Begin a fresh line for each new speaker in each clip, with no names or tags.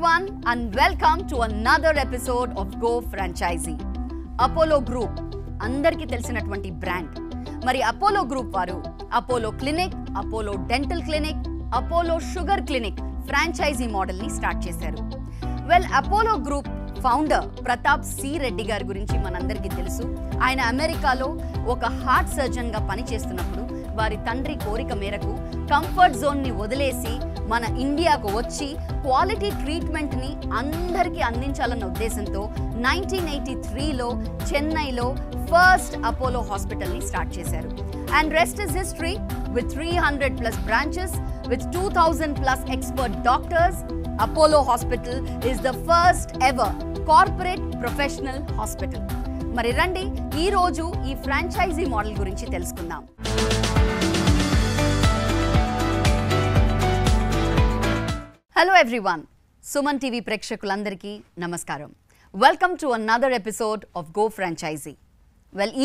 everyone and welcome to another episode of Go Franchisee. Apollo Group అందరికీ తెలిసినటువంటి brand. మరి Apollo group వారు Apollo clinic, Apollo dental clinic, Apollo sugar clinic franchisee మోడల్ని start చేశారు. Apollo group founder Pratap C Reddy గారి గురించి మనందరికీ తెలుసు. ఆయన అమెరికాలో ఒక హార్ట్ సర్జన్గా పనిచేస్తున్నప్పుడు వారి తండ్రి కోరిక మేరకు కంఫర్ట్ జోన్ని వదిలేసి మన ఇండియాకు వచ్చి క్వాలిటీ ట్రీట్మెంట్ని అందరికీ అందించాలన్న ఉద్దేశంతో 1983లో చెన్నైలో ఫస్ట్ అపోలో హాస్పిటల్ని స్టార్ట్ చేశారు. And rest is history. With 300+ branches, with 2000+ expert doctors, Apollo hospital is the first ever corporate professional hospital. మరి రండి ఈ రోజు ఈ ఫ్రాంచైజీ మోడల్ గురించి తెలుసుకుందాం. హలో ఎవ్రీవన్, సుమన్ టీవీ ప్రేక్షకులందరికీ నమస్కారం. Welcome to another episode of go franchisee.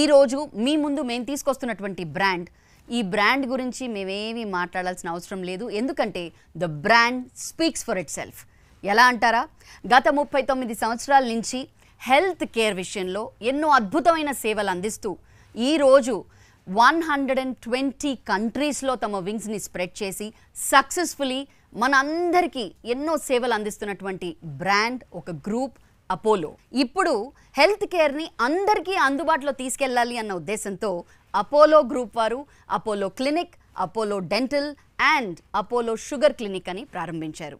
ఈరోజు మీ ముందు మేము తీసుకొస్తున్నటువంటి బ్రాండ్, ఈ బ్రాండ్ గురించి మేమేమీ మాట్లాడాల్సిన అవసరం లేదు, ఎందుకంటే the brand speaks for it self. ఎలా అంటారా, గత 39 సంవత్సరాల నుంచి హెల్త్ కేర్ విషయంలో ఎన్నో అద్భుతమైన సేవలు అందిస్తూ ఈరోజు 120 కంట్రీస్లో తమ వింగ్స్ని స్ప్రెడ్ చేసి సక్సెస్ఫుల్లీ మన అందరికీ ఎన్నో సేవలు అందిస్తున్నటువంటి బ్రాండ్, ఒక గ్రూప్ అపోలో. ఇప్పుడు హెల్త్ కేర్ని అందరికీ అందుబాటులో తీసుకెళ్ళాలి అన్న ఉద్దేశంతో అపోలో గ్రూప్ వారు Apollo clinic, Apollo dental and Apollo sugar clinic అని ప్రారంభించారు.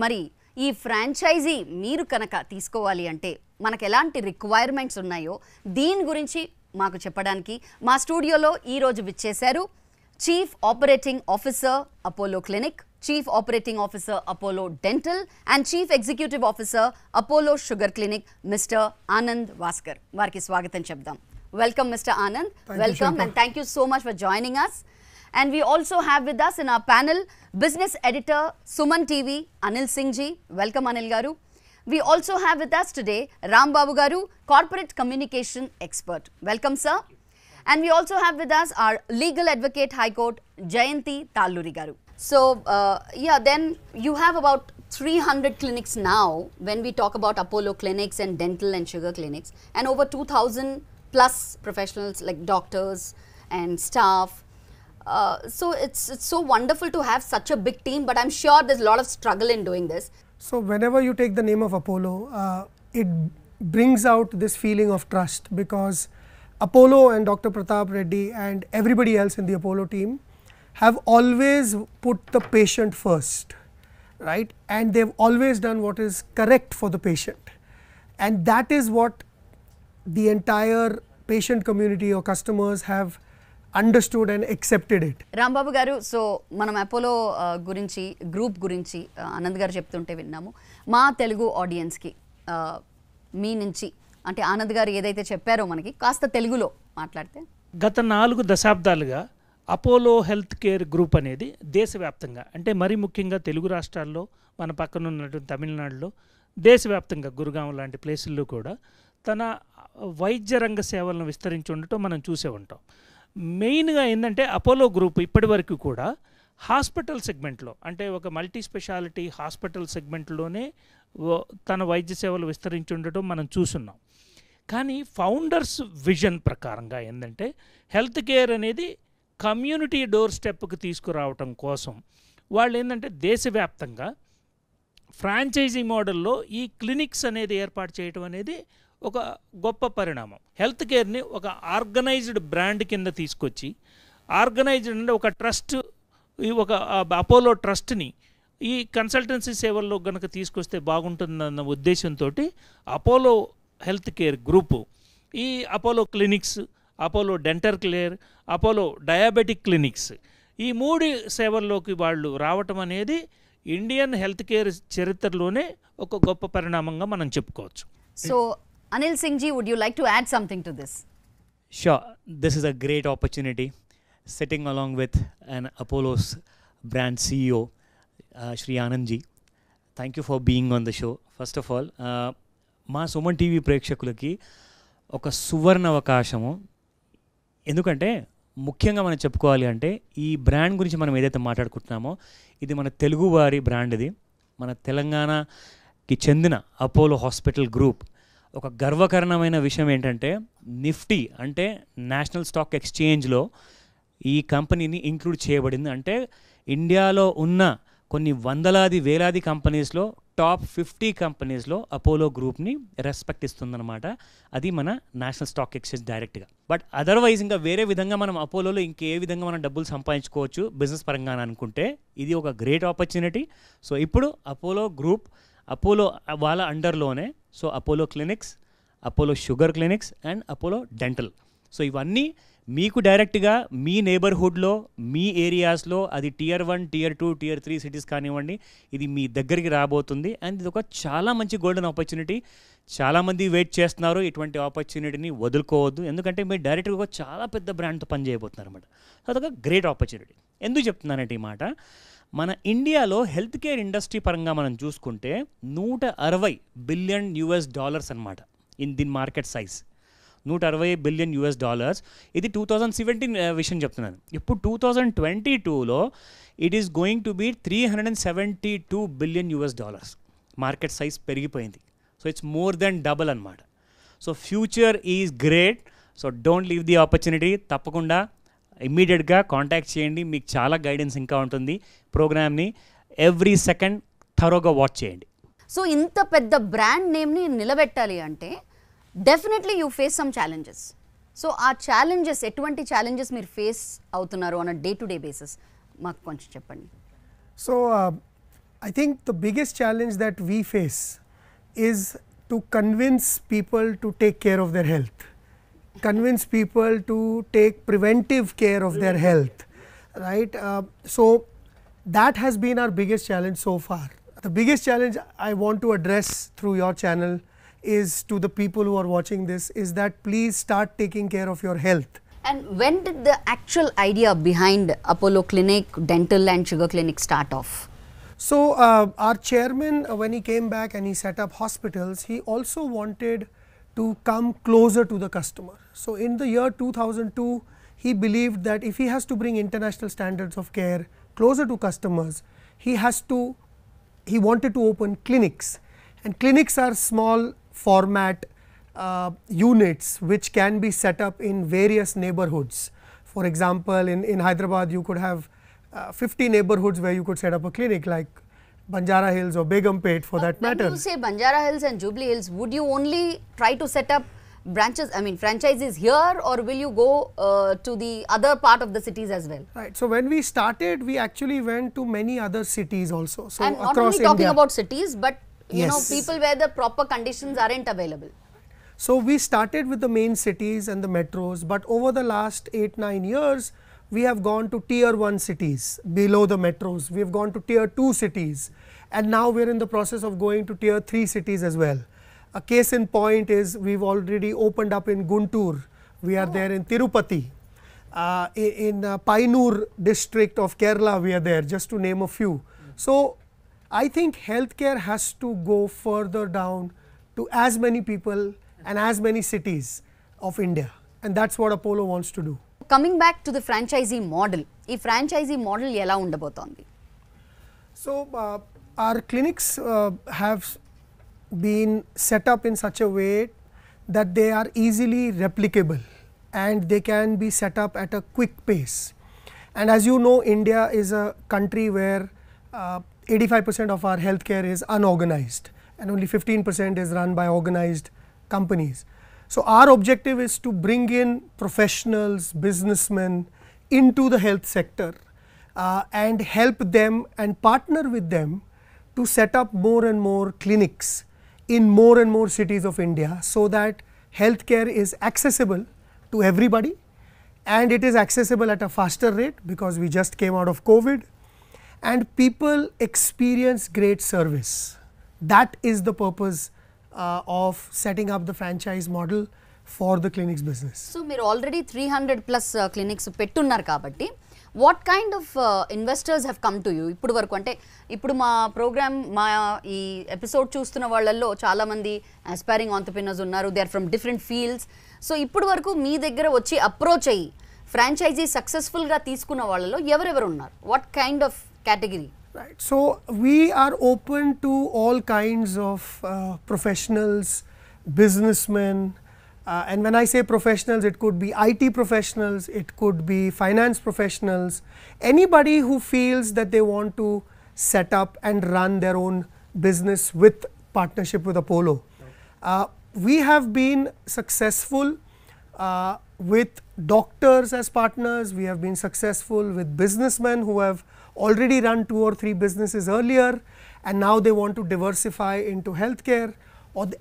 మరి ఈ ఫ్రాంచైజీ మీరు కనుక తీసుకోవాలి అంటే మనకు ఎలాంటి రిక్వైర్మెంట్స్ ఉన్నాయో దీని గురించి మాకు చెప్పడానికి మా స్టూడియోలో ఈరోజు విచ్చేశారు chief operating officer Apollo clinic, chief operating officer Apollo dental and chief executive officer Apollo sugar clinic mister Anand Vaskar. వారికి స్వాగతం చెప్దాం. Welcome mister Anand. Welcome and thank you so much for joining us. And we also have with us in our panel business editor SumanTV Anil Singh ji. Welcome Anil garu. We also have with us today Ram Babu garu, corporate communication expert. Welcome sir. And we also have with us our legal advocate High Court Jayanti Talluri garu. So then you have about 300 clinics now when we talk about Apollo clinics and dental and sugar clinics, and over 2000+ professionals like doctors and staff. So it's so wonderful to have such a big team, but I'm sure there's a lot of struggle in doing this.
So whenever you take the name of Apollo, it brings out this feeling of trust, because Apollo and Dr. Pratap Reddy and everybody else in the Apollo team have always put the patient first, right? And they've always done what is correct for the patient, and that is what the entire patient community or customers have understood and accepted it.
Rambabu గారు, so మనం Apollo గురించి, group గురించి ఆనంద్ గారు చెప్తుంటే విన్నాము. మా తెలుగు ఆడియన్స్కి మీ నుంచి అంటే ఆనంద్ గారు ఏదైతే చెప్పారో మనకి కాస్త తెలుగులో మాట్లాడితే.
గత 4 దశాబ్దాలుగా అపోలో హెల్త్ కేర్ గ్రూప్ అనేది దేశవ్యాప్తంగా, అంటే మరీ ముఖ్యంగా తెలుగు రాష్ట్రాల్లో, మన పక్కన ఉన్నటువంటి తమిళనాడులో, దేశవ్యాప్తంగా గురుగాం లాంటి ప్లేసుల్లో కూడా తన వైద్య రంగ సేవలను విస్తరించి ఉండటం మనం చూసే ఉంటాం. మెయిన్గా ఏంటంటే అపోలో గ్రూప్ ఇప్పటి వరకు కూడా హాస్పిటల్ సెగ్మెంట్లో, అంటే ఒక మల్టీ స్పెషాలిటీ హాస్పిటల్ సెగ్మెంట్లోనే తన వైద్య సేవలు విస్తరించి ఉండటం మనం చూస్తున్నాం. కానీ ఫౌండర్స్ విజన్ ప్రకారంగా ఏంటంటే హెల్త్ కేర్ అనేది కమ్యూనిటీ డోర్ స్టెప్కి తీసుకురావటం కోసం వాళ్ళు ఏంటంటే దేశవ్యాప్తంగా ఫ్రాంచైజీ మోడల్లో ఈ క్లినిక్స్ అనేది ఏర్పాటు చేయటం అనేది ఒక గొప్ప పరిణామం. హెల్త్ కేర్ని ఒక ఆర్గనైజ్డ్ బ్రాండ్ కింద తీసుకొచ్చి, ఆర్గనైజ్డ్ అంటే ఒక ట్రస్ట్, ఒక అపోలో ట్రస్ట్ని ఈ కన్సల్టెన్సీ సేవల్లో కనుక తీసుకొస్తే బాగుంటుందన్న ఉద్దేశంతో అపోలో హెల్త్ కేర్ గ్రూపు ఈ Apollo clinics, Apollo dental care, Apollo diabetic clinics, ఈ 3 సేవల్లోకి వాళ్ళు రావటం అనేది ఇండియన్ హెల్త్ కేర్ చరిత్రలోనే ఒక గొప్ప పరిణామంగా మనం చెప్పుకోవచ్చు.
So Anil Singh ji, would you like to add something to this?
Sure. This is a great opportunity, sitting along with an Apollo's brand CEO, Shri Anand ji. Thank you for being on the show. First of all, మా Suman TV ప్రేక్షకులకి ఒక సువర్ణ అవకాశము. ఎందుకంటే ముఖ్యంగా మనం చెప్పుకోవాలి అంటే ఈ బ్రాండ్ గురించి మనం ఏదైతే మాట్లాడుకుంటున్నామో ఇది మన తెలుగు వారి బ్రాండ్. ఇది మన తెలంగాణ కి చెందిన అపోలో హాస్పిటల్ గ్రూప్ ఒక గర్వకారణమైన విషయం ఏంటంటే నిఫ్టీ అంటే నేషనల్ స్టాక్ ఎక్స్చేంజ్లో ఈ కంపెనీని ఇంక్లూడ్ చేయబడింది. అంటే ఇండియాలో ఉన్న కొన్ని వందలాది వేలాది కంపెనీస్లో టాప్ 50 కంపెనీస్లో అపోలో గ్రూప్ని రెస్పెక్ట్ ఇస్తుందన్నమాట. అది మన నేషనల్ స్టాక్ ఎక్స్చేంజ్ డైరెక్ట్గా. బట్ అదర్వైజ్ ఇంకా వేరే విధంగా మనం అపోలోలో ఇంకే విధంగా మనం డబ్బులు సంపాదించుకోవచ్చు బిజినెస్ పరంగా అనుకుంటే ఇది ఒక గ్రేట్ ఆపర్చునిటీ. సో ఇప్పుడు అపోలో గ్రూప్ అపోలో వాళ్ళ అండర్లోనే so Apollo clinics, Apollo sugar clinics and Apollo dental. So ఇవన్నీ మీకు డైరెక్ట్గా మీ నేబర్హుడ్లో మీ ఏరియాస్లో అది Tier 1, Tier 2, Tier 3 సిటీస్ కానివ్వండి ఇది మీ దగ్గరికి రాబోతుంది. అండ్ ఇది ఒక చాలా మంచి గోల్డెన్ ఆపర్చునిటీ. చాలామంది వెయిట్ చేస్తున్నారు. ఇటువంటి ఆపర్చునిటీని వదులుకోవద్దు. ఎందుకంటే మీరు డైరెక్ట్గా ఒక చాలా పెద్ద బ్రాండ్తో పని చేయబోతున్నారు అనమాట. సో అదొక గ్రేట్ ఆపర్చునిటీ. ఎందుకు చెప్తున్నానంటే ఈ మాట, మన ఇండియాలో హెల్త్ కేర్ ఇండస్ట్రీ పరంగా మనం చూసుకుంటే $160 బిలియన్ అనమాట దీని మార్కెట్ సైజ్. $160 బిలియన్. ఇది 2017 విషయం చెప్తున్నాను. ఇప్పుడు 2022లో it is going to be $372 billion market size పెరిగిపోయింది. So it's more than double అనమాట. So future is great. So don't leave the opportunity. తప్పకుండా ఇమ్మీడియట్గా కాంటాక్ట్ చేయండి. మీకు చాలా గైడెన్స్ ఇంకా ఉంటుంది. ప్రోగ్రామ్ని ఎవ్రీ సెకండ్ థరోగా వాచ్ చేయండి.
సో ఇంత పెద్ద బ్రాండ్ నేమ్ని నిలబెట్టాలి అంటే definitely you face some challenges. So ఆ ఛాలెంజెస్ ఎటువంటి ఛాలెంజెస్ మీరు ఫేస్ అవుతున్నారు on a day to day basis మాకు కొంచెం చెప్పండి.
So I think the biggest challenge that we face is to convince people to take care of their health, convince people to take preventive care of their health, right? So that has been our biggest challenge so far. The biggest challenge I want to address through your channel is to the people who are watching this is that please start taking care of your health.
And when did the actual idea behind Apollo Clinic, Dental and Sugar Clinic start off?
So our chairman, when he came back and he set up hospitals, he also wanted to come closer to the customer. So in the year 2002, he believed that if he has to bring international standards of care closer to customers, he wanted to open clinics. And clinics are small format units which can be set up in various neighborhoods. For example, in Hyderabad you could have 50 neighborhoods where you could set up a clinic, like Banjara Hills or Begumpet for that matter.
When you say Banjara Hills and Jubilee Hills, would you only try to set up branches, I mean franchises here, or will you go to the other part of the cities as well?
Right. So when we started, we actually went to many other cities also. So
And not
across
only talking
India.
about cities, but you know,
Yes.
people where the proper conditions aren't available.
So we started with the main cities and the metros, but over the last 8-9 years, we have gone to Tier 1 cities below the metros. We have gone to Tier 2 cities, and now we are in the process of going to Tier 3 cities as well. A case in point is we've already opened up in Guntur. We are there in Tirupati. In Painur district of Kerala, we are there, just to name a few. So I think healthcare has to go further down to as many people and as many cities of India, and that's what Apollo wants to do.
Coming back to the franchisee model, ఈ franchisee model ఎలా ఉండబోతోంది?
So our clinics have been set up in such a way that they are easily replicable and they can be set up at a quick pace. And as you know, India is a country where 85% of our healthcare is unorganized and only 15% is run by organized companies. So our objective is to bring in professionals, businessmen into the health sector and help them and partner with them to set up more and more clinics in more and more cities of India, so that healthcare is accessible to everybody, and it is accessible at a faster rate because we just came out of COVID, and people experience great service. That is the purpose of setting up the franchise model for the clinics business.
So మీరు already 300+ clinics పెట్టున్నారు కాబట్టి what kind of investors have come to you ఇప్పుడు వరకు? అంటే ఇప్పుడు మా programme మా ఈ ఎపిసోడ్ చూస్తున్న వాళ్ళల్లో చాలామంది ఆస్పైరింగ్ ఆంటర్‌ప్రెన్యూర్స్ ఉన్నారు. They are from different fields. So ఇప్పుడు వరకు మీ దగ్గర వచ్చి అప్రోచ్ అయ్యి ఫ్రాంచైజీ సక్సెస్ఫుల్గా తీసుకున్న వాళ్ళలో ఎవరెవరు ఉన్నారు? What kind of category?
Right. So we are open to all kinds of professionals, businessmen, and when I say professionals, it could be IT professionals, it could be finance professionals, anybody who feels that they want to set up and run their own business with partnership with Apollo. We have been successful with doctors as partners, we have been successful with businessmen who have already run 2 or 3 businesses earlier, and now they want to diversify into healthcare,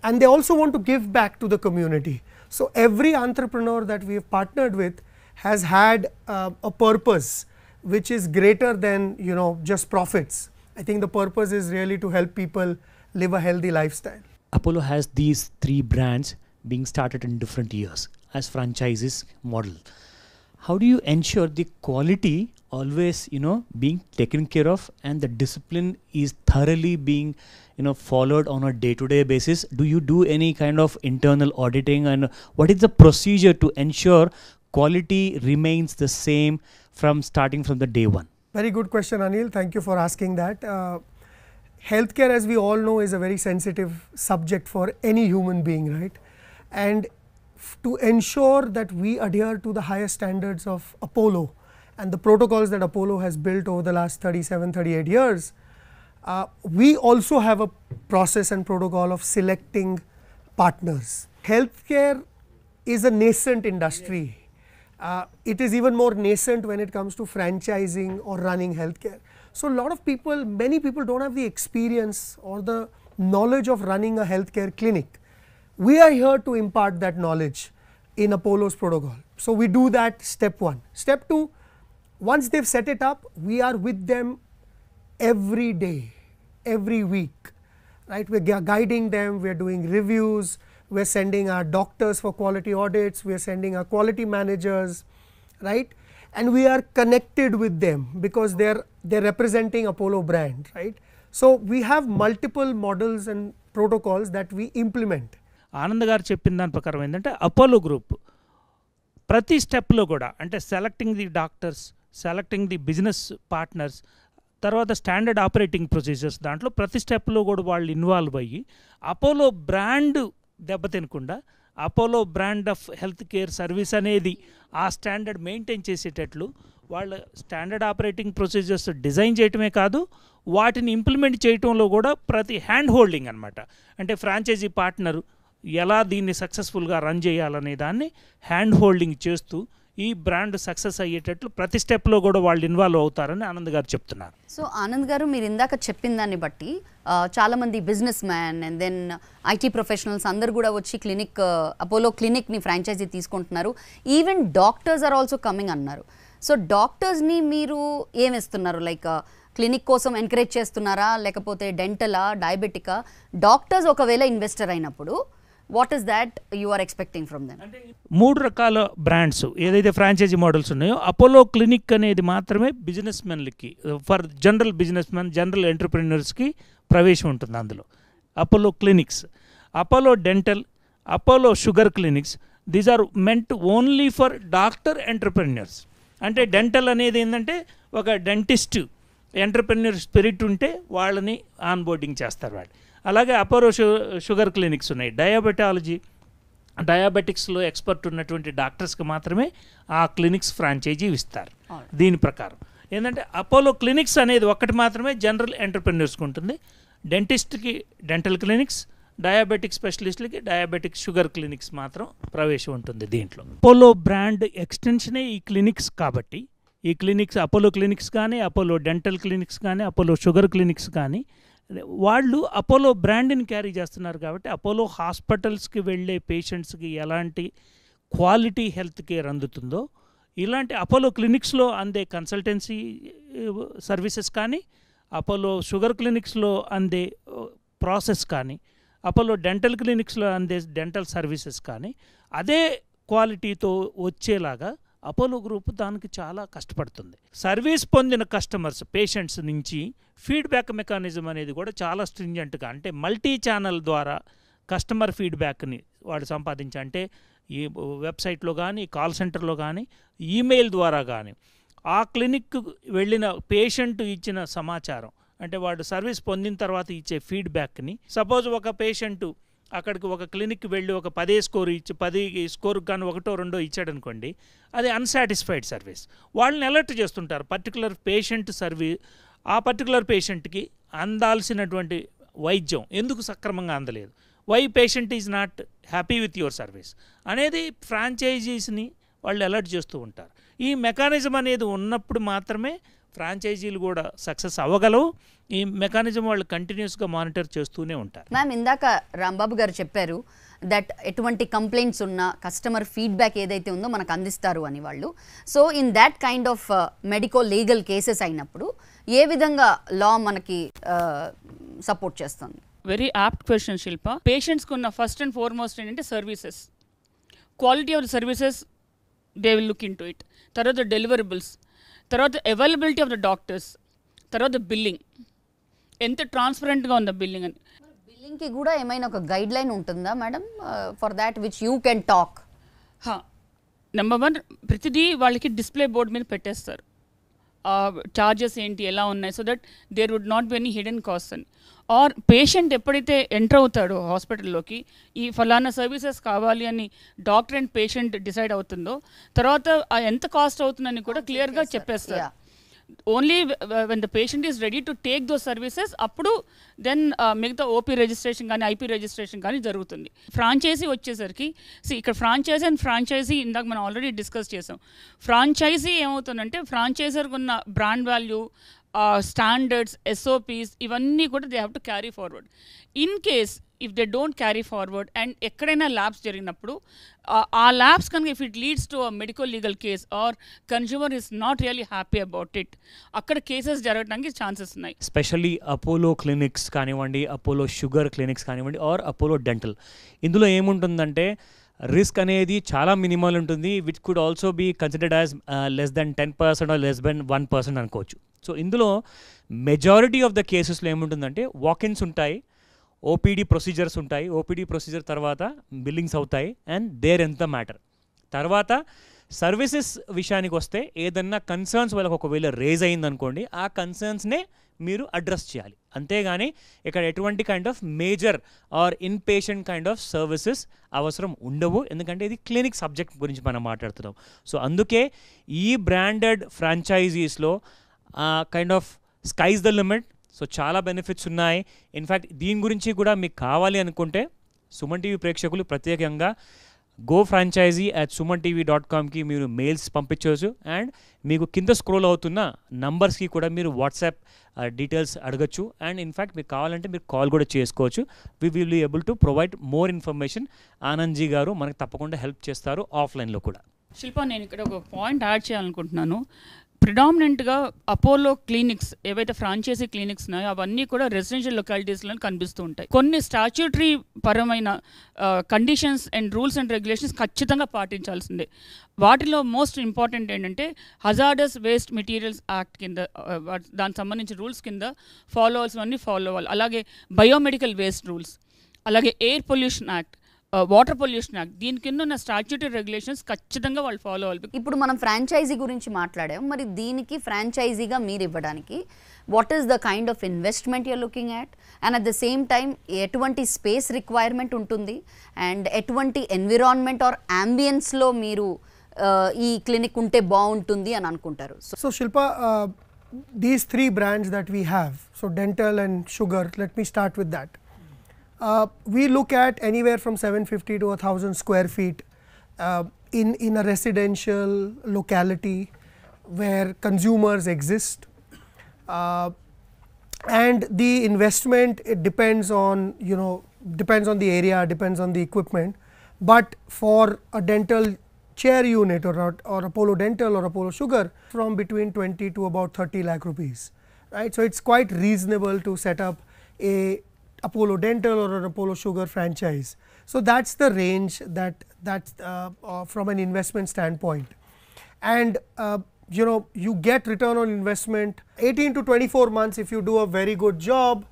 and they also want to give back to the community. So every entrepreneur that we have partnered with has had a purpose which is greater than, you know, just profits. I think the purpose is really to help people live a healthy lifestyle.
Apollo has these 3 brands being started in different years as franchises model. How do you ensure the quality always, you know, being taken care of and the discipline is thoroughly being, you know, followed on a day-to-day basis? Do you do any kind of internal auditing, and what is the procedure to ensure quality remains the same from starting from the day one?
Very good question, Anil. Thank you for asking that. Healthcare, as we all know, is a very sensitive subject for any human being, right? And to ensure that we adhere to the highest standards of Apollo and the protocols that Apollo has built over the last 37-38 years, we also have a process and protocol of selecting partners. Healthcare is a nascent industry. It is even more nascent when it comes to franchising or running healthcare. So a lot of people, many people don't have the experience or the knowledge of running a healthcare clinic. We are here to impart that knowledge in Apollo's protocol. So we do that, step 1. Step 2, once they've set it up, we are with them every day, every week, right? We're guiding them, we're doing reviews, we're sending our doctors for quality audits, we're sending our quality managers, right? And we are connected with them because they're representing Apollo brand, right? So we have multiple models and protocols that we implement.
Anand గారు చెప్పిన దాని ప్రకారం ఏంటంటే Apollo group ప్రతి స్టెప్లో కూడా అంటే selecting the doctors, selecting the business partners, తర్వాత స్టాండర్డ్ ఆపరేటింగ్ ప్రొసీజర్స్, దాంట్లో ప్రతి స్టెప్లో కూడా వాళ్ళు ఇన్వాల్వ్ అయ్యి అపోలో బ్రాండ్ దెబ్బతినకుండా Apollo brand of health care service అనేది ఆ స్టాండర్డ్ మెయింటైన్ చేసేటట్లు వాళ్ళ స్టాండర్డ్ ఆపరేటింగ్ ప్రొసీజర్స్ డిజైన్ చేయటమే కాదు, వాటిని ఇంప్లిమెంట్ చేయటంలో కూడా ప్రతి హ్యాండ్ హోల్డింగ్ అనమాట. అంటే ఫ్రాంచైజీ పార్ట్నరు ఎలా దీన్ని సక్సెస్ఫుల్గా రన్ చేయాలనే దాన్ని హ్యాండ్ హోల్డింగ్ చేస్తూ ఈ బ్రాండ్ సక్సెస్ అయ్యేటట్లు ప్రతి స్టెప్లో కూడా వాళ్ళు ఇన్వాల్వ్ అవుతారని ఆనంద్ గారు చెప్తున్నారు.
సో ఆనంద్ గారు, మీరు ఇందాక చెప్పిన దాన్ని బట్టి చాలామంది business man and then IT professionals అందరు కూడా వచ్చి క్లినిక్, అపోలో క్లినిక్ని ఫ్రాంచైజీ తీసుకుంటున్నారు. Even doctors are also coming అన్నారు. సో డాక్టర్స్ని మీరు ఏమిస్తున్నారు? లైక్ క్లినిక్ కోసం ఎంకరేజ్ చేస్తున్నారా, లేకపోతే డెంటలా, డయాబెటికా? డాక్టర్స్ ఒకవేళ ఇన్వెస్టర్ అయినప్పుడు what is that you are expecting from them?
3 రకాల బ్రాండ్స్ ఏదైతే ఫ్రాంచైజీ మోడల్స్ ఉన్నాయో, అపోలో క్లినిక్ అనేది మాత్రమే బిజినెస్ మెన్లకి, for general business men, general ఎంటర్ప్రెన్యూర్స్కి ప్రవేశం ఉంటుంది అందులో. Apollo clinics, Apollo dental, Apollo sugar clinics, these are meant only for doctor entrepreneurs. అంటే డెంటల్ అనేది ఏంటంటే ఒక డెంటిస్ట్ ఎంటర్ప్రెన్యూర్ స్పిరిట్ ఉంటే వాళ్ళని ఆన్బోర్డింగ్ చేస్తారు వాళ్ళు. అలాగే అపోలో షుగర్ క్లినిక్స్ ఉన్నాయి. డయాబెటిక్స్లో ఎక్స్పర్ట్ ఉన్నటువంటి డాక్టర్స్కి మాత్రమే ఆ క్లినిక్స్ ఫ్రాంచైజీ ఇస్తారు. దీని ప్రకారం ఏంటంటే అపోలో క్లినిక్స్ అనేది ఒకటి మాత్రమే జనరల్ ఎంటర్ప్రెన్యూర్స్కి ఉంటుంది. డెంటిస్ట్కి డెంటల్ క్లినిక్స్, డయాబెటిక్ స్పెషలిస్ట్లకి డయాబెటిక్ షుగర్ క్లినిక్స్ మాత్రం ప్రవేశం ఉంటుంది దీంట్లో. అపోలో బ్రాండ్ ఎక్స్టెన్షనే ఈ క్లినిక్స్ కాబట్టి ఈ క్లినిక్స్, అపోలో క్లినిక్స్ కానీ, అపోలో డెంటల్ క్లినిక్స్ కానీ, అపోలో షుగర్ క్లినిక్స్ కానీ, వాళ్ళు అపోలో బ్రాండ్ని క్యారీ చేస్తున్నారు కాబట్టి అపోలో హాస్పిటల్స్కి వెళ్ళే పేషెంట్స్కి ఎలాంటి క్వాలిటీ హెల్త్ కేర్ అందుతుందో, ఇలాంటి అపోలో క్లినిక్స్లో అందే కన్సల్టెన్సీ సర్వీసెస్ కానీ, అపోలో షుగర్ క్లినిక్స్లో అందే ప్రాసెస్ కానీ, అపోలో డెంటల్ క్లినిక్స్లో అందే డెంటల్ సర్వీసెస్ కానీ అదే క్వాలిటీతో వచ్చేలాగా అపోలో గ్రూప్ దానికి చాలా కష్టపడుతుంది. సర్వీస్ పొందిన కస్టమర్స్, పేషెంట్స్ నుంచి ఫీడ్బ్యాక్ మెకానిజం అనేది కూడా చాలా స్ట్రింజెంట్గా, అంటే మల్టీ ఛానల్ ద్వారా కస్టమర్ ఫీడ్బ్యాక్ని వాడు అంటే ఈ వెబ్సైట్లో కానీ, కాల్ సెంటర్లో కానీ, ఈమెయిల్ ద్వారా కానీ, ఆ క్లినిక్ వెళ్ళిన పేషెంట్ ఇచ్చిన సమాచారం, అంటే వాడు సర్వీస్ పొందిన తర్వాత ఇచ్చే ఫీడ్బ్యాక్ని, సపోజ్ ఒక పేషెంట్ అక్కడికి ఒక క్లినిక్కి వెళ్ళి ఒక 10 స్కోర్ ఇచ్చి 10 స్కోర్ కానీ 1 2 ఇచ్చాడు అనుకోండి, అది అన్సాటిస్ఫైడ్ సర్వీస్. వాళ్ళని అలర్ట్ చేస్తుంటారు పర్టికులర్ పేషెంట్ ఆ పర్టికులర్ పేషెంట్కి అందాల్సినటువంటి వైద్యం ఎందుకు సక్రమంగా అందలేదు, why patient is not happy with your service అనేది ఫ్రాంచైజీస్ని వాళ్ళు అలర్ట్ చేస్తూ ఉంటారు. ఈ మెకానిజం అనేది ఉన్నప్పుడు మాత్రమే ఫ్రాంచైజీలు కూడా సక్సెస్ అవ్వగలవు. ఈ మెకానిజం వాళ్ళు కంటిన్యూస్గా మానిటర్ చేస్తూనే ఉంటారు.
మ్యామ్, ఇందాక రాంబాబు గారు చెప్పారు దట్ ఎటువంటి కంప్లైంట్స్ ఉన్నా కస్టమర్ ఫీడ్బ్యాక్ ఏదైతే ఉందో మనకు అందిస్తారు అని వాళ్ళు. So in that kind of medico legal cases అయినప్పుడు ఏ విధంగా లా మనకి సపోర్ట్ చేస్తుంది?
వెరీ యాప్ట్ క్వశ్చన్ శిల్ప. పేషెంట్స్కి ఉన్న ఫస్ట్ అండ్ ఫార్మోస్ట్ ఏంటంటే services, quality of the services they will look in to it. తర్వాత డెలివరబుల్స్, తర్వాత అవైలబిలిటీ ఆఫ్ ద డాక్టర్స్, తర్వాత బిల్లింగ్, ఎంత ట్రాన్స్పరెంట్గా ఉందా బిల్లింగ్ అని.
బిల్లింగ్కి కూడా ఏమైనా ఒక గైడ్ లైన్ ఉంటుందా madam for that which you can talk?
Number 1, ప్రతిదీ వాళ్ళకి డిస్ప్లే బోర్డ్ మీద పెట్టేస్తారు చార్జెస్ ఏంటి ఎలా ఉన్నాయి, so that there would not be any hidden cost అని. ఆర్ పేషెంట్ ఎప్పుడైతే ఎంటర్ అవుతాడో హాస్పిటల్లోకి ఈ ఫలానా సర్వీసెస్ కావాలి అని డాక్టర్ అండ్ పేషెంట్ డిసైడ్ అవుతుందో తర్వాత ఎంత కాస్ట్ అవుతుందని కూడా క్లియర్గా చెప్పేస్తారు. Only when the patient is ready to take those services అప్పుడు దెన్ మిగతా ఓపీ రిజిస్ట్రేషన్ కానీ ఐపీ రిజిస్ట్రేషన్ కానీ జరుగుతుంది. ఫ్రాంచైజీ వచ్చేసరికి ఇక్కడ ఫ్రాంచైజీ ఇందాక మనం ఆల్రెడీ డిస్కస్ చేసాం. ఫ్రాంచైజీ ఏమవుతుందంటే ఫ్రాంచైజర్కి ఉన్న బ్రాండ్ వాల్యూ, స్టాండర్డ్స్, ఎస్ఓపీస్ ఇవన్నీ కూడా they have to carry forward. In case if they don't carry forward and ఎక్కడైనా ల్యాబ్స్ జరిగినప్పుడు ఆ ల్యాబ్స్ కనుక if it leads to a medical legal case or consumer is not really happy about it, అక్కడ cases జరగడానికి chances ఉన్నాయి.
Specially Apollo clinics కానివ్వండి, Apollo sugar clinics కానివ్వండి, or Apollo dental, ఇందులో ఏముంటుందంటే రిస్క్ అనేది చాలా మినిమల్ ఉంటుంది, which could also be considered as less then 10% are less than 1% అనుకోవచ్చు. సో ఇందులో మెజారిటీ ఆఫ్ ద కేసెస్లో ఏముంటుందంటే వాకిన్స్ ఉంటాయి, ఓపీడీ ప్రొసీజర్స్ ఉంటాయి, ఓపీడీ ప్రొసీజర్ తర్వాత బిల్లింగ్స్ అవుతాయి అండ్ దేర్ ఎంత మ్యాటర్. తర్వాత సర్వీసెస్ విషయానికి వస్తే ఏదన్నా కన్సర్న్స్ వాళ్ళకి ఒకవేళ రేజ్ అయిందనుకోండి, ఆ కన్సర్న్స్నే మీరు అడ్రస్ చేయాలి. అంతేగాని ఇక్కడ ఎటువంటి kind of major or in patient kind of services అవసరం ఉండవు, ఎందుకంటే ఇది క్లినిక్ సబ్జెక్ట్ గురించి మనం మాట్లాడుతున్నాం. సో అందుకే ఈ బ్రాండెడ్ ఫ్రాంచైజీస్లో kind of sky's the limit. So చాలా బెనిఫిట్స్ ఉన్నాయి. ఇన్ఫ్యాక్ట్ దీని గురించి కూడా మీకు కావాలి అనుకుంటే సుమన్ టీవీ ప్రేక్షకులు ప్రత్యేకంగా gofranchisee@sumantv.comకి మీరు మెయిల్స్ పంపించవచ్చు అండ్ మీకు కింద స్క్రోల్ అవుతున్న నంబర్స్కి కూడా మీరు వాట్సాప్ డీటెయిల్స్ అడగచ్చు అండ్ ఇన్ఫ్యాక్ట్ మీకు కావాలంటే మీరు కాల్ కూడా చేసుకోవచ్చు. We will be able to provide more information. Anandji గారు మనకు తప్పకుండా హెల్ప్ చేస్తారు ఆఫ్లైన్లో కూడా.
శిల్ప, నేను ఇక్కడ ఒక పాయింట్ యాడ్ చేయాలనుకుంటున్నాను. ప్రిడామినెంట్గా అపోలో క్లినిక్స్ ఏవైతే ఫ్రాంచైజీ క్లినిక్స్ ఉన్నాయో అవన్నీ కూడా రెసిడెన్షియల్ లొకాలిటీస్లో కనిపిస్తూ ఉంటాయి. కొన్ని స్టాచ్యూటరీ పరమైన conditions and rules and regulations ఖచ్చితంగా పాటించాల్సిందే. వాటిలో మోస్ట్ ఇంపార్టెంట్ ఏంటంటే హజార్డస్ వేస్ట్ మెటీరియల్స్ యాక్ట్ కింద దానికి సంబంధించిన రూల్స్ కింద ఫాలో అవ్వాల్సినవన్నీ ఫాలో అవ్వాలి. అలాగే బయోమెడికల్ వేస్ట్ రూల్స్, అలాగే air pollution act, water pollution act, దీని కింద ఉన్న స్టాట్యూటరీ రెగ్యులేషన్స్ ఖచ్చితంగా వాళ్ళు ఫాలో అవ్వాలి.
ఇప్పుడు మనం ఫ్రాంచైజీ గురించి మాట్లాడాం, మరి దీనికి ఫ్రాంచైజీగా మీరు ఇవ్వడానికి what is the kind of investment your looking at and at the same time ఎటువంటి స్పేస్ రిక్వైర్మెంట్ ఉంటుంది అండ్ ఎటువంటి ఎన్విరాన్మెంట్ ఆర్ అంబియన్స్లో మీరు ఈ క్లినిక్ ఉంటే బాగుంటుంది అని అనుకుంటారు?
So Shilpa, these three brands that we have, so dental and sugar, let me start with that. We look at anywhere from 750 to 1,000 square feet in a residential locality where consumers exist, and the investment, it depends on the area, depends on the equipment, but for a dental chair unit or Apollo Dental or Apollo Sugar, from between 20 to about 30 lakh rupees, right? So it's quite reasonable to set up a Apollo Dental or an Apollo Sugar franchise. So that's the range that's from an investment standpoint, and you get return on investment 18 to 24 months if you do a very good job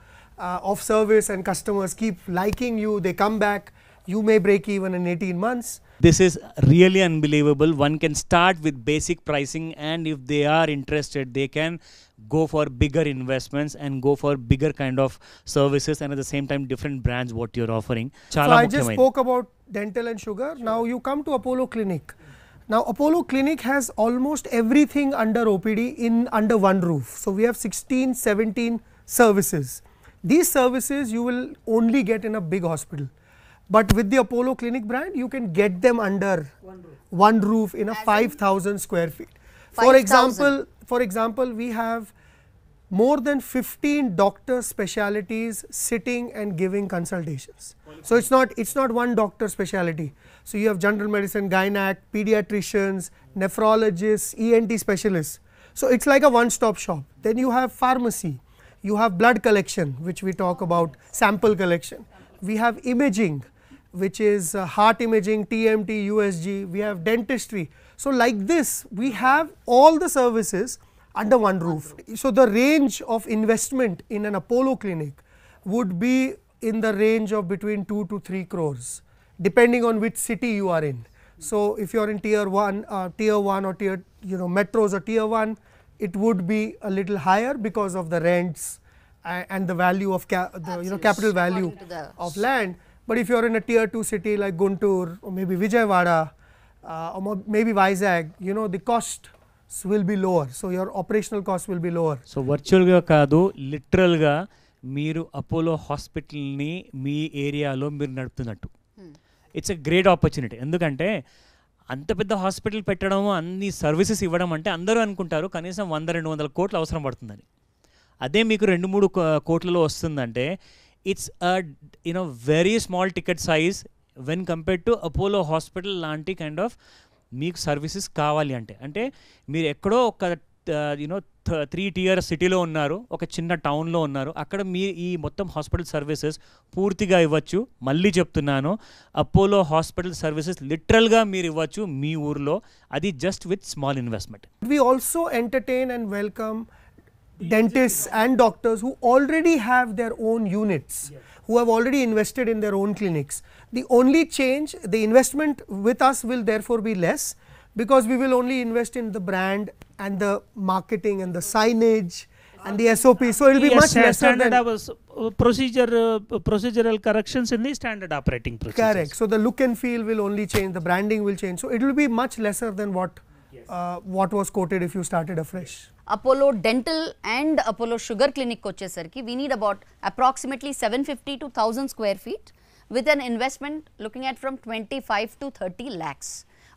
of service and customers keep liking you, they come back, You may break even in 18 months.
This is really unbelievable. One can start with basic pricing, and if they are interested, they can go for bigger investments and go for bigger kind of services, and at the same time different brands what you're offering.
So I just spoke about dental and sugar. Now you come to Apollo Clinic. Now Apollo Clinic has almost everything under OPD in under one roof. So we have 16, 17 services. These services you will only get in a big hospital. But with the Apollo Clinic brand, you can get them under one roof in a 5,000 square feet. For example, we have more than 15 doctor specialities sitting and giving consultations. So it's not one doctor specialty. So you have general medicine, gynac, pediatricians, nephrologists, ENT specialists. So it's like a one-stop shop. Then you have pharmacy, you have blood collection, which we talk about, sample collection. We have imaging, which is heart imaging, TMT, USG. We have dentistry. So like this, we have all the services under one roof. So the range of investment in an Apollo clinic would be in the range of between 2 to 3 crores, depending on which city you are in. So if you are in tier 1 or tier, metros or tier 1, it would be a little higher because of the rents and the value of capital value of land. But if you are in a tier 2 city like Guntur or maybe Vijayawada or maybe Vizag, the costs will be lower. So your operational costs will be lower.
So virtual ga kaadu, literal ga మీరు అపోలో హాస్పిటల్ని మీ ఏరియాలో మీరు నడుపుతున్నట్టు. It's a great opportunity. ఎందుకంటే అంత పెద్ద hospital పెట్టడం, అన్ని సర్వీసెస్ ఇవ్వడం అంటే అందరూ అనుకుంటారు కనీసం 100-200 కోట్లు అవసరం పడుతుందని. అదే మీకు 2-3 కోట్లలో వస్తుందంటే it's very small ticket size when compared to Apollo hospital లాంటి కైండ్ ఆఫ్ మీకు సర్వీసెస్ కావాలి అంటే మీరు ఎక్కడో ఒక 3 tier సిటీలో ఉన్నారు, ఒక చిన్న టౌన్లో ఉన్నారు, అక్కడ మీ ఈ మొత్తం హాస్పిటల్ సర్వీసెస్ పూర్తిగా ఇవ్వచ్చు. మళ్ళీ చెప్తున్నాను, అపోలో హాస్పిటల్ సర్వీసెస్ లిటరల్గా మీరు ఇవ్వచ్చు మీ ఊర్లో, అది just with small investment.
We also entertain and welcome dentists and doctors who already have their own units, who have already invested in their own clinics. The only change, the investment with us will therefore be less, because we will only invest in the brand and the marketing and the signage and the SOP. So it will be much lesser than
procedural corrections in the standard operating procedures.
Correct. So the look and feel will only change, the branding will change. So it will be much lesser than what was quoted if you started afresh.
Apollo Dental and Apollo Sugar Clinic వచ్చేసరికి we need about approximately 750 to 1000 square feet with an investment looking at from 25 to 30 lakhs.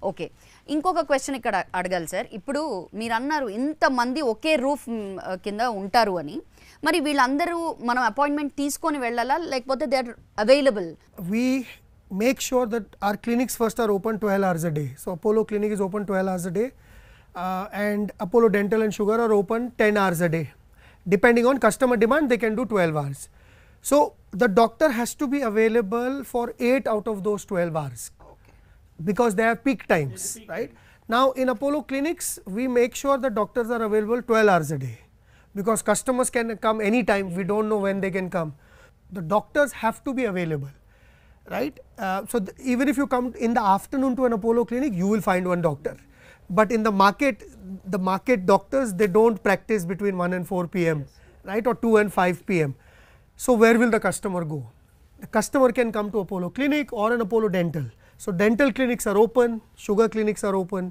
Okay, ఇంకొక question ఇక్కడ అడగాలి sir. ఇప్పుడు మీరు అన్నారు ఇంతమంది ఒకే roof కింద ఉంటారు అని, మరి వీళ్ళందరూ మనం అపాయింట్మెంట్ తీసుకొని వెళ్ళాలా లేకపోతే they are available?
We make sure that our clinics first are open 12 hours a day. So Apollo Clinic is open 12 hours a day and Apollo Dental and Sugar are open 10 hours a day. Depending on customer demand, they can do 12 hours. So the doctor has to be available for 8 out of those 12 hours. Because they have peak times, right? Now in Apollo clinics, we make sure the doctors are available 12 hours a day, because customers can come anytime, we don't know when they can come. The doctors have to be available, right? So even if you come in the afternoon to an Apollo clinic, you will find one doctor. But in the market doctors, they don't practice between 1 and 4 p.m, right? Or 2 and 5 p.m. So where will the customer go? The customer can come to Apollo clinic or an Apollo Dental. So dental clinics are open, sugar clinics are open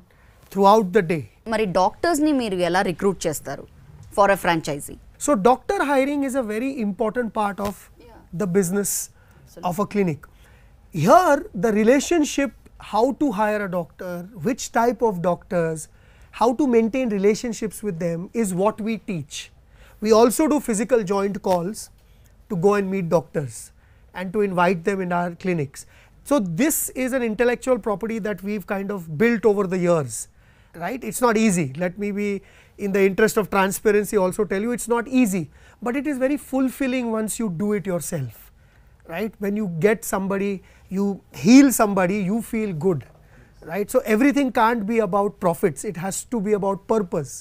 throughout the day.
మరి doctors ని మీరు ఎలా recruit చేస్తారు for a franchisee?
So doctor hiring is a very important part of the business of a clinic. Here the relationship, how to hire a doctor, which type of doctors, how to maintain relationships with them is what we teach. We also do physical joint calls to go and meet doctors and to invite them in our clinics. So this is an intellectual property that we've kind of built over the years, right? It's not easy. Let me be, in the interest of transparency, also tell you it's not easy, but it is very fulfilling once you do it yourself, right? When you get somebody, you heal somebody, you feel good, right? So everything can't be about profits. It has to be about purpose,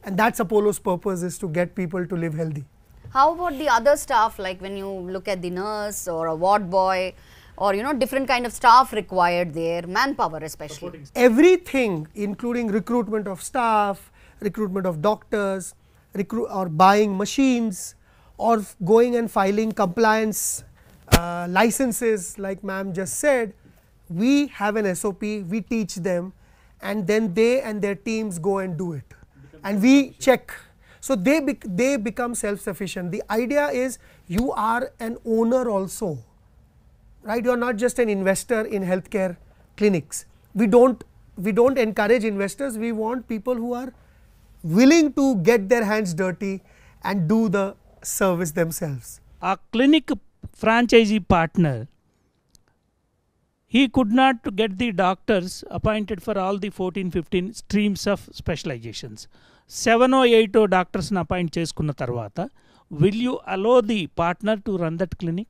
and that's Apollo's purpose, is to get people to live healthy.
How about the other staff, like when you look at the nurse or a ward boy, or different kind of staff required there, manpower especially.
Everything, including recruitment of staff, recruitment of doctors, or buying machines, or going and filing compliance licenses, like ma'am just said, we have an SOP, we teach them, and then they and their teams go and do it, and we check. So they become self-sufficient. The idea is you are an owner also, right? You are not just an investor in healthcare clinics. We don't encourage investors. We want people who are willing to get their hands dirty and do the service themselves.
A clinic franchisee partner, he could not get the doctors appointed for all the 14-15 streams of specializations. 7 or 8 doctors appoint చేసుకున్న తర్వాత, will you allow the partner to run that clinic?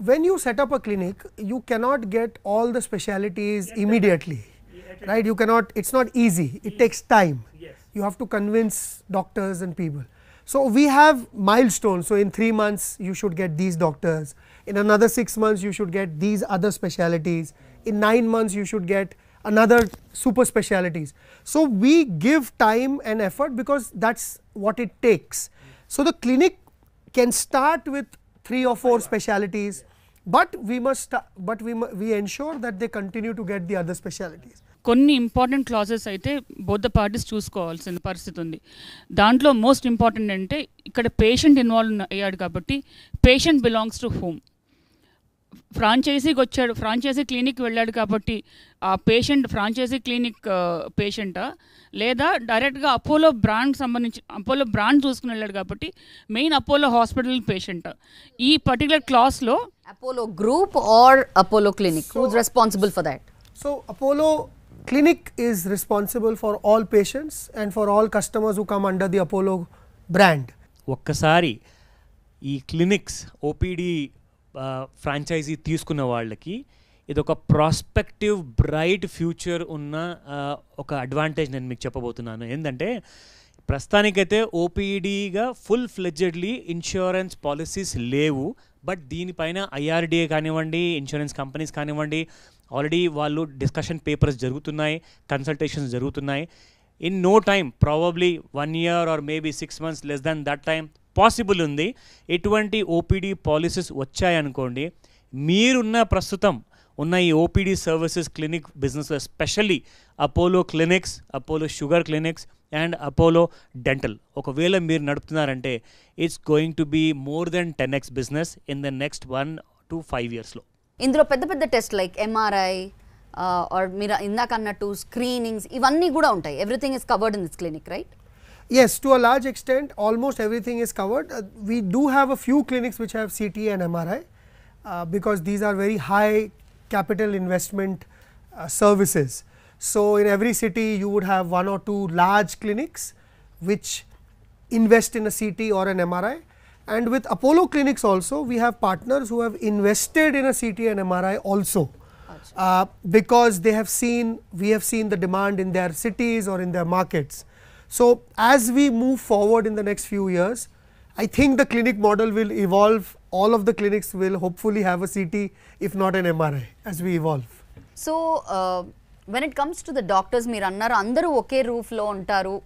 When you set up a clinic, you cannot get all the specialities immediately, right? You cannot, it's not easy, it takes time. You have to convince doctors and people. So we have milestones. So in 3 months you should get these doctors, in another 6 months you should get these other specialities, in 9 months you should get another super specialities. So we give time and effort because that's what it takes. So the clinic can start with 3 or 4 specialities, but we ensure that they continue to get the other specialities.
కొన్ని important clauses అయితే both the parties చూసుకోవాల్సిన పరిస్థితి ఉంది. దాంట్లో most important అంటే ఇక్కడ patient involve అయ్యాడు కాబట్టి పేషెంట్ బిలాంగ్స్ టు హోమ్. ఫ్రాంచైజీకి వచ్చాడు, ఫ్రాంచైజీ క్లినిక్ వెళ్ళాడు కాబట్టి ఆ పేషెంట్ ఫ్రాంచైజీ క్లినిక్ పేషెంటా, లేదా డైరెక్ట్గా అపోలో బ్రాండ్ సంబంధించి అపోలో బ్రాండ్ చూసుకుని వెళ్ళాడు కాబట్టి మెయిన్ అపోలో హాస్పిటల్ పేషెంటా, ఈ పర్టికులర్ క్లాస్లో
Apollo Group or Apollo Clinic, who's responsible for that?
So Apollo Clinic is responsible for all patients and for all customers who come under the Apollo brand.
ఒక్కసారి ఈ clinics OPD franchise తీసుకున్న వాళ్ళకి ఇది ఒక prospective bright future ఉన్న ఒక advantage నేను మీకు చెప్పబోతున్నాను. ఏంటంటే ప్రస్తుతానికైతే ఓపీడీగా ఫుల్ ఫ్లెడ్జెడ్లీ ఇన్సూరెన్స్ పాలసీస్ లేవు, బట్ దీనిపైన ఐఆర్డీఏ కానివ్వండి, ఇన్సూరెన్స్ కంపెనీస్ కానివ్వండి, ఆల్రెడీ వాళ్ళు డిస్కషన్ పేపర్స్ జరుగుతున్నాయి, కన్సల్టేషన్స్ జరుగుతున్నాయి. In no time, probably 1 year or maybe 6 months, less than that time possible ఉంది. ఎటువంటి ఓపీడీ పాలసీస్ వచ్చాయనుకోండి, మీరున్న ప్రస్తుతం ఉన్న ఈ OPD services clinic business, especially Apollo clinics, Apollo sugar clinics and Apollo dental ఒకవేళ మీరు నడుపుతున్నారంటే it's going to be more then 10x business in the next 1 to 5 years.
ఇందులో పెద్ద పెద్ద టెస్ట్ లైక్ ఎంఆర్ఐ ఆర్ మీరు ఇందాక అన్నట్టు స్క్రీనింగ్స్ ఇవన్నీ కూడా ఉంటాయి. Everything is covered in this clinic, right?
Yes, to a large extent almost everything is covered. We do have a few clinics which have CT and MRI because these are very high capital investment services. So in every city you would have 1 or 2 large clinics which invest in a CT or an MRI, and with Apollo clinics also we have partners who have invested in a CT and MRI also, because we have seen the demand in their cities or in their markets. So as we move forward in the next few years, I think the clinic model will evolve. All of the clinics will hopefully have a CT, if not an MRI, as we evolve.
So when it comes to the doctors, మీరు అన్నారు అందరూ ఒకే రూఫ్లో ఉంటారు,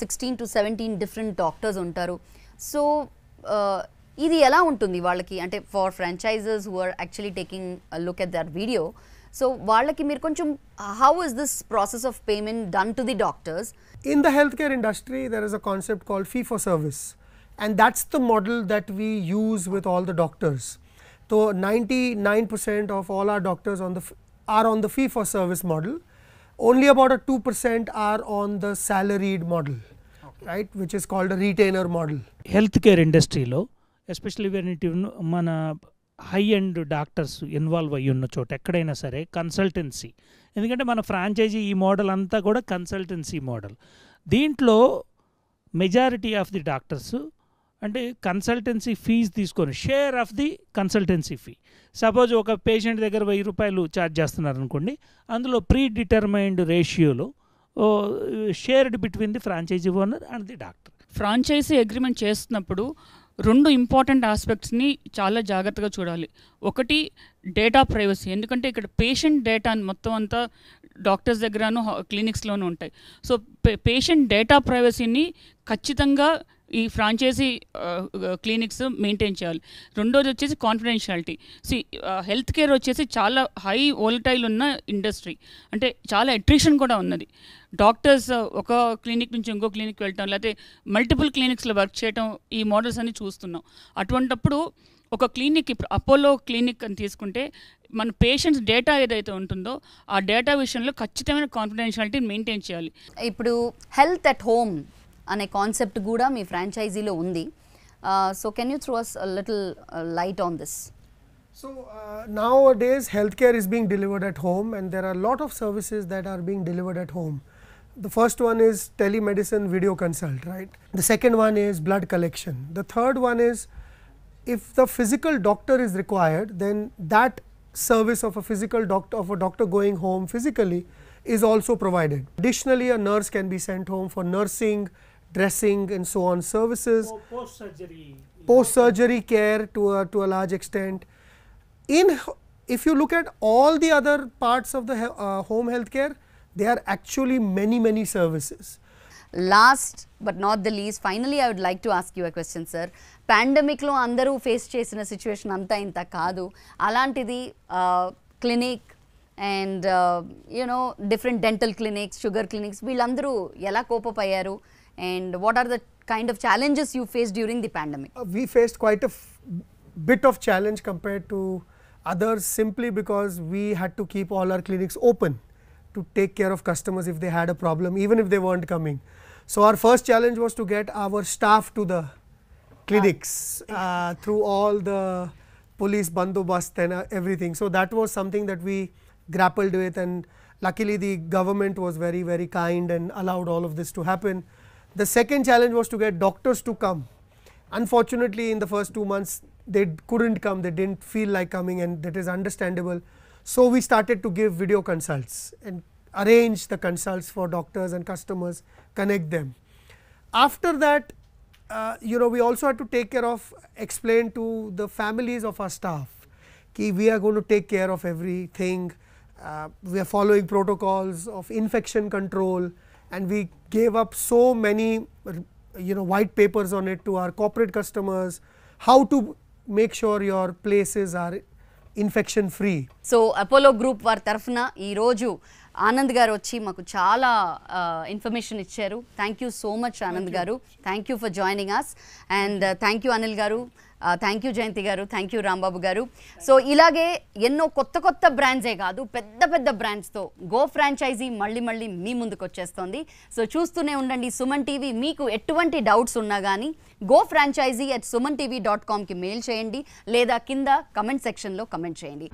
16 to 17 different doctors ఉంటారు. So ఇది ఎలా ఉంటుంది వాళ్ళకి, అంటే for franchisers who are actually taking look at that video, so వాళ్ళకి మీరు కొంచెం how is this process of payment done to the doctors?
In the healthcare industry there is a concept called fee for service, and that's the model that we use with all the doctors. So 99% of all our doctors are on the fee for service model. Only about a 2% are on the salaried model, right, which is called a retainer model.
Health care ఇండస్ట్రీలో especially when it మన high end doctors involve అయ్యి ఉన్న చోట ఎక్కడైనా సరే consultancy, ఎందుకంటే మన franchise ఈ మోడల్ అంతా కూడా కన్సల్టెన్సీ మోడల్. దీంట్లో మెజారిటీ ఆఫ్ ది డాక్టర్స్ అంటే కన్సల్టెన్సీ ఫీజు తీసుకొని share of the consultancy fee. Suppose ఒక పేషెంట్ దగ్గర 1000 రూపాయలు ఛార్జ్ చేస్తున్నారు అనుకోండి, అందులో ప్రీ డిటర్మైన్డ్ రేషియోలో shared between the franchisee owner and the doctor.
Franchisee agreement చేస్తున్నప్పుడు రెండు ఇంపార్టెంట్ ఆస్పెక్ట్స్ని చాలా జాగ్రత్తగా చూడాలి. ఒకటి డేటా ప్రైవసీ, ఎందుకంటే ఇక్కడ పేషెంట్ డేటా మొత్తం అంతా డాక్టర్స్ దగ్గరను క్లినిక్స్లోనూ ఉంటాయి. సో పేషెంట్ డేటా ప్రైవసీని ఖచ్చితంగా ఈ ఫ్రాంచైజీ క్లినిక్స్ మెయింటైన్ చేయాలి. రెండోది వచ్చేసి కాన్ఫిడెన్షియాలిటీ. హెల్త్ కేర్ వచ్చేసి చాలా హై వోలటైల్ ఉన్న ఇండస్ట్రీ, అంటే చాలా అట్రిషన్ కూడా ఉన్నది. డాక్టర్స్ ఒక క్లినిక్ నుంచి ఇంకో క్లినిక్ వెళ్ళటం, లేకపోతే మల్టిపుల్ క్లినిక్స్లో వర్క్ చేయటం, ఈ మోడల్స్ అన్ని చూస్తున్నాం. అటువంటప్పుడు ఒక క్లినిక్, ఇప్పుడు అపోలో క్లినిక్ అని తీసుకుంటే మన పేషెంట్స్ డేటా ఏదైతే ఉంటుందో ఆ డేటా విషయంలో ఖచ్చితమైన కాన్ఫిడెన్షియాలిటీని మెయింటైన్ చేయాలి.
ఇప్పుడు హెల్త్ అట్ హోమ్ అనే కాన్సెప్ట్ కూడా మీ ఫ్రాంచైజీలో ఉంది. So can you throw us a little light on this?
So nowadays healthcare is being delivered at home, and there are a lot of services that are being delivered at home. The first one is telemedicine video consult, right? The second one is blood collection. The third one is, if the physical doctor is required, then that service of a physical doctor, of a doctor going home physically, is also provided. Additionally, a nurse can be sent home for nursing, dressing and so on services. Post surgery care to a large extent. If you look at all the other parts of the home healthcare, there are actually many services.
Last but not the least, finally I would like to ask you a question, sir. Pandemic lo andaru face chesina situation anta inta kaadu, alantidi clinic and different dental clinics, sugar clinics, వీళ్ళందరూ ఎలా cope up అయ్యారు, and what are the kind of challenges you faced during the pandemic?
We faced quite a bit of challenge compared to others, simply because we had to keep all our clinics open to take care of customers if they had a problem, even if they weren't coming. So our first challenge was to get our staff to the clinics through all the police bandobast and everything. So that was something that we grappled with, and luckily the government was very kind and allowed all of this to happen. The second challenge was to get doctors to come. Unfortunately, in the first 2 months they couldn't come, they didn't feel like coming, and that is understandable. So we started to give video consults and arrange the consults for doctors and customers, connect them. After that, we also had to take care of, explain to the families of our staff that we are going to take care of everything. We are following protocols of infection control, and we gave up so many white papers on it to our corporate customers, how to make sure your places are infection free.
So Apollo group వారి తరఫున ఈరోజు ఆనంద్ గారు వచ్చి మాకు చాలా information ఇచ్చారు. Thank you so much Anand garu, thank you for joining us, and thank you Anil garu, thank you జయంతి గారు, thank you Rambabu గారు. సో ఇలాగే ఎన్నో కొత్త బ్రాండ్సే కాదు, పెద్ద బ్రాండ్స్తో గో ఫ్రాంచైజీ మళ్ళీ మీ ముందుకు వచ్చేస్తుంది. సో చూస్తూనే ఉండండి సుమన్ టీవీ. మీకు ఎటువంటి డౌట్స్ ఉన్నా కానీ గో ఫ్రాంచైజీ @sumantv.com కి మెయిల్ చేయండి, లేదా కింద కమెంట్ సెక్షన్లో కమెంట్ చేయండి.